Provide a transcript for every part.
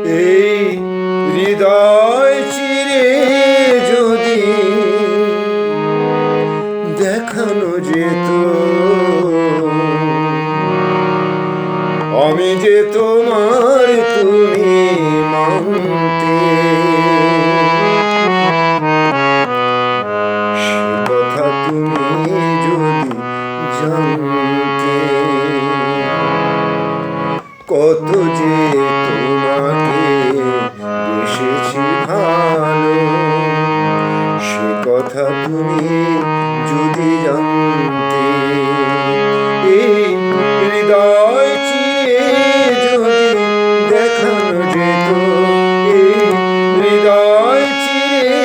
এই হৃদয় চিরে যদি দেখানো যেত আমি যে তোমার তুমি মানতে, সে কথা তুমি যদি জানতে, কত যে তোমাকে বেসেছি ভালো, সে কথা তুমি যদি জানতে। এই হৃদয় চিরে যদি দেখানো যেত, এই হৃদয় চিরে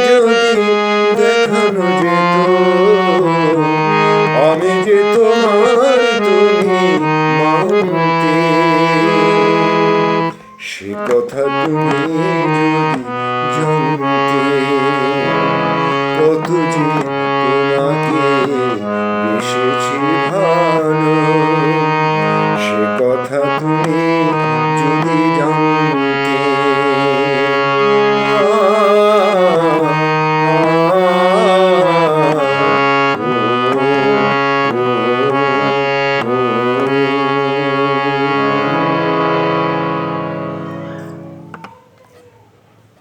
যদি দেখানো যেত আমি যে তোমার তুমি মানতে, সে কথা তুমি